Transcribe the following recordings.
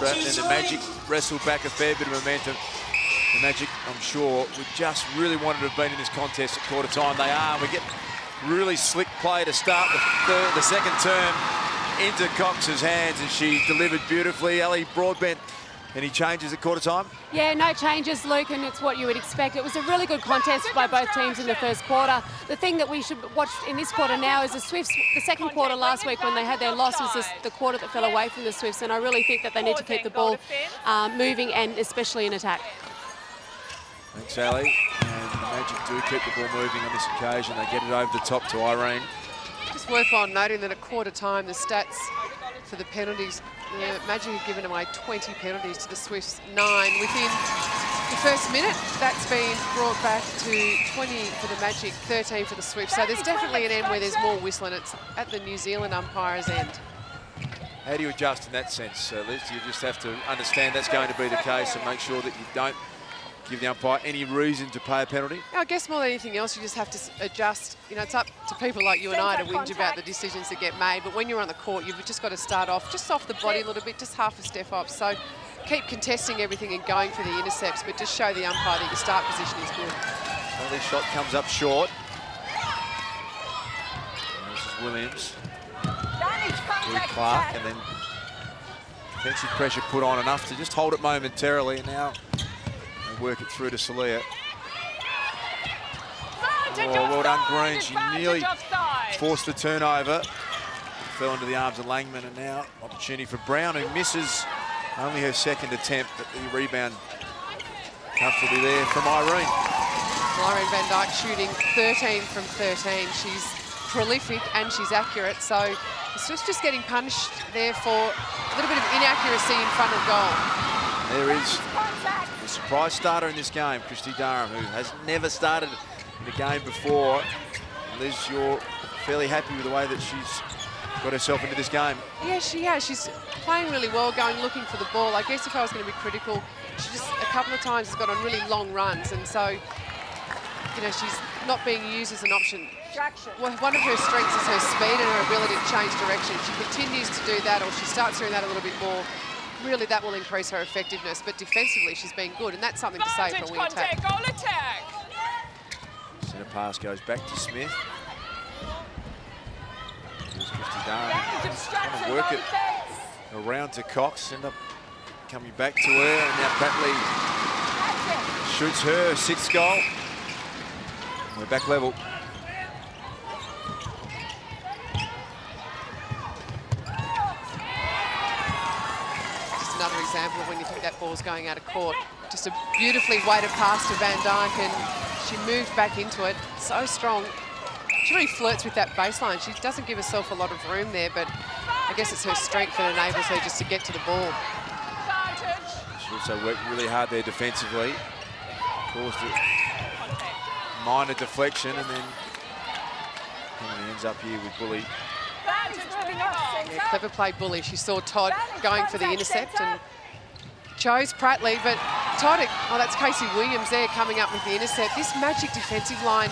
And then the Magic wrestled back a fair bit of momentum. The Magic, I'm sure, would just really wanted to have been in this contest at quarter time. They are. We get really slick play to start the second term into Cox's hands, and she delivered beautifully. Ellie Broadbent, any changes at quarter time? Yeah, no changes, Luke, and it's what you would expect. It was a really good contest by both teams in the first quarter. The thing that we should watch in this quarter now is the Swifts. The second quarter last week when they had their loss was the quarter that fell away from the Swifts, and I really think that they need to keep the ball moving, and especially in attack. Thanks, Ali. And the Magic do keep the ball moving on this occasion. They get it over the top to Irene. Just worthwhile noting that at quarter time, the stats for the penalties, the Magic have given away 20 penalties to the Swifts, 9 within the first minute. That's been brought back to 20 for the Magic, 13 for the Swifts. So there's definitely an end where there's more whistling. It's at the New Zealand umpire's end. How do you adjust in that sense, Liz? You just have to understand that's going to be the case and make sure that you don't give the umpire any reason to pay a penalty? I guess more than anything else, you just have to adjust. You know, it's up to people like you and I to whinge about the decisions that get made, but when you're on the court, you've just got to start off just off the body a little bit, just half a step up. So keep contesting everything and going for the intercepts, but just show the umpire that your start position is good. Well, this shot comes up short. And this is Williams. Drew Clark, and then defensive pressure put on enough to just hold it momentarily, and now work it through to Salia. Oh, well done, Green. She nearly forced the turnover. Fell into the arms of Langman, and now opportunity for Brown, who misses only her second attempt, but the rebound comfortably there from Irene. Irene Van Dyke shooting 13 from 13. She's prolific and she's accurate, so it's just getting punished there for a little bit of inaccuracy in front of goal. There is the surprise starter in this game, Christy Durham, who has never started in a game before. Liz, you're fairly happy with the way that she's got herself into this game. Yeah, she has. She's playing really well, going looking for the ball. I guess if I was going to be critical, she just a couple of times has got on really long runs, and so, you know, she's not being used as an option. Well, one of her strengths is her speed and her ability to change direction. If she continues to do that, or she starts doing that a little bit more, really that will increase her effectiveness. But defensively, she's been good, and that's something to say for a wing attack. Goal attack. Centre pass goes back to Smith. Here's Christy Durham. Trying to work it around to Cox, end up coming back to her, and now Pratley shoots her 6th goal. We're back level. Just another example of when you think that ball's going out of court. Just a beautifully weighted pass to Van Dyke, and she moved back into it. So strong. She really flirts with that baseline. She doesn't give herself a lot of room there, but I guess it's her strength that enables her just to get to the ball. She also worked really hard there defensively. Caused a minor deflection, and then ends up here with Bully. Yeah, clever play, Bully. She saw Todd going for the intercept and chose Pratley, but Todd, oh, that's Casey Williams there coming up with the intercept. This Magic defensive line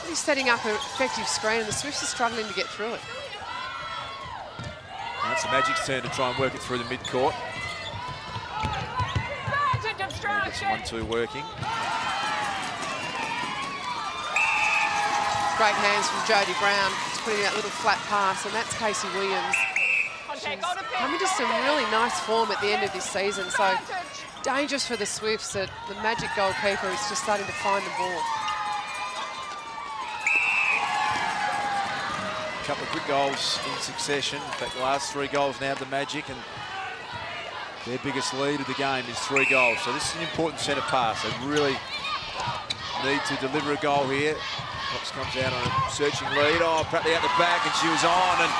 really setting up an effective screen, and the Swifts are struggling to get through it. Now it's the Magic's turn to try and work it through the mid-court. It's 1-2 working. Great hands from Jodie Brown, just putting that little flat pass, and that's Casey Williams. She's coming to some really nice form at the end of this season, so dangerous for the Swifts that the Magic goalkeeper is just starting to find the ball. A couple of quick goals in succession. In fact, the last 3 goals now of the Magic, and their biggest lead of the game is 3 goals. So this is an important centre pass. They really need to deliver a goal here. Cox comes out on a searching lead. Oh, Pratley out the back, and she was on, and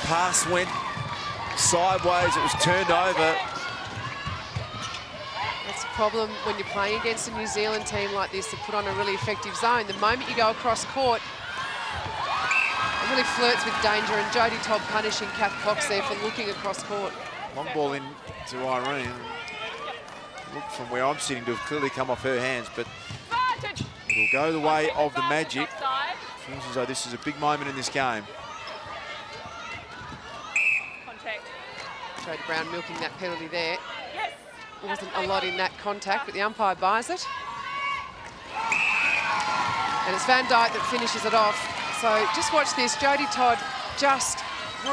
pass went sideways. It was turned over. That's a problem when you're playing against a New Zealand team like this to put on a really effective zone. The moment you go across court, it really flirts with danger, and Jodie Todd punishing Kath Cox there for looking across court. Long ball in to Irene. Look from where I'm sitting to have clearly come off her hands, but it'll go the way of the Magic. Feels as though this is a big moment in this game. Jodie Brown milking that penalty there. Wasn't a lot in that contact, but the umpire buys it. And it's Van Dyke that finishes it off. So just watch this. Jodie Todd just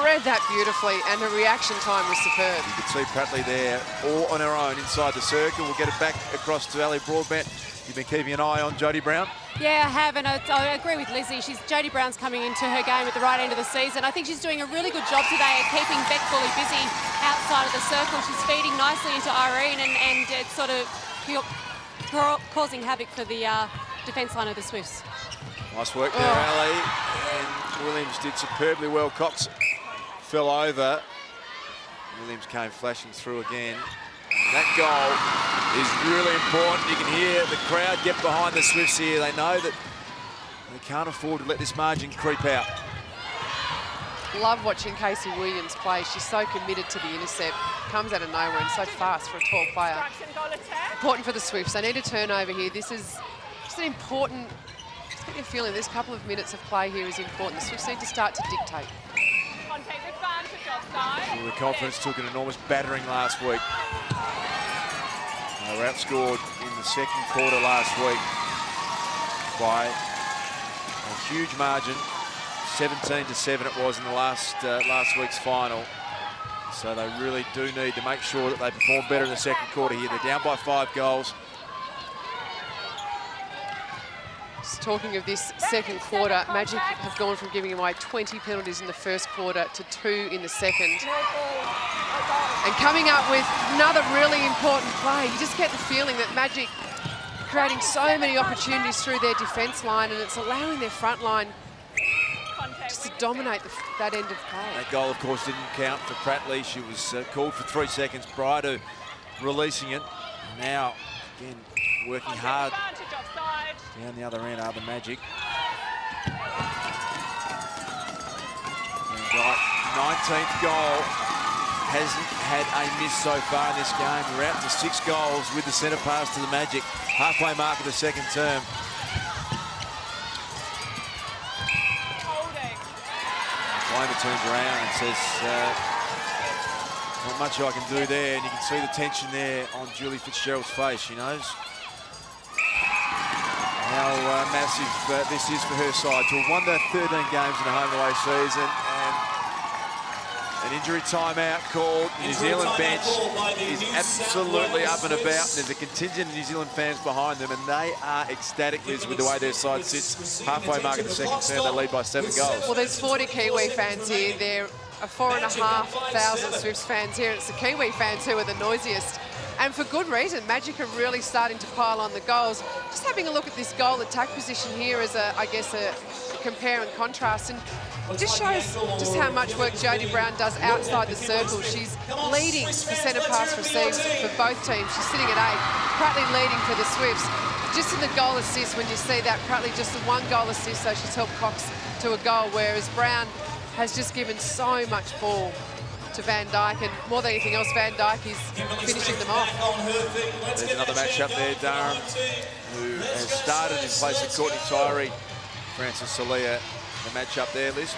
read that beautifully, and her reaction time was superb. You can see Pratley there, all on her own inside the circle. We'll get it back across to Ali Broadbent. You've been keeping an eye on Jodie Brown? Yeah, I have, and I agree with Lizzie. Jodie Brown's coming into her game at the right end of the season. I think she's doing a really good job today at keeping Beck fully busy outside of the circle. She's feeding nicely into Irene, and it's sort of causing havoc for the defence line of the Swifts. Nice work there, Ali. And Williams did superbly well. Cox fell over. Williams came flashing through again. That goal is really important. You can hear the crowd get behind the Swifts here. They know that they can't afford to let this margin creep out. Love watching Casey Williams play. She's so committed to the intercept. Comes out of nowhere and so fast for a tall player. Important for the Swifts. They need a turnover here. This is just an important... Just get your feeling this couple of minutes of play here is important. The Swifts need to start to dictate. Well, the Conference took an enormous battering last week. They were outscored in the second quarter last week by a huge margin. 17-7 it was in the last week's final. So they really do need to make sure that they perform better in the second quarter here. They're down by 5 goals. Just talking of this second quarter, Magic have gone from giving away 20 penalties in the first quarter to 2 in the second. And coming up with another really important play. You just get the feeling that Magic creating so many opportunities through their defence line, and it's allowing their front line just to dominate that end of play. That goal, of course, didn't count for Pratley. She was called for 3 seconds prior to releasing it. Now, again, working hard down the other end are the Magic. And 19th goal, hasn't had a miss so far in this game. We're out to 6 goals with the centre pass to the Magic. Halfway mark of the second term. Paloma turns around and says, not much I can do there, and you can see the tension there on Julie Fitzgerald's face. She knows how massive this is for her side. To have won their 13 games in a home-and-away season, and an injury timeout called. New Zealand bench is absolutely up and about. There's a contingent of New Zealand fans behind them, and they are ecstatic, Liz, with the way their side sits. Halfway mark of the second term, they lead by 7 goals. Well, there's 40 Kiwi fans here. There are 4,500 Swifts fans here. It's the Kiwi fans who are the noisiest. And for good reason. Magic are really starting to pile on the goals. Just having a look at this goal attack position here as I guess a compare and contrast. And it just shows just how much work Jodie Brown does outside the circle. She's leading for centre pass receives for both teams. She's sitting at 8. Pratley leading for the Swifts. Just in the goal assist, when you see that, Pratley just the 1 goal assist, so she's helped Cox to a goal, whereas Brown has just given so much ball to Van Dyke, and more than anything else, Van Dyke is finishing them off. There's another match up there, Durham, who has started in place of Courtney Tyree. Francis Salia, the match up there, Liz.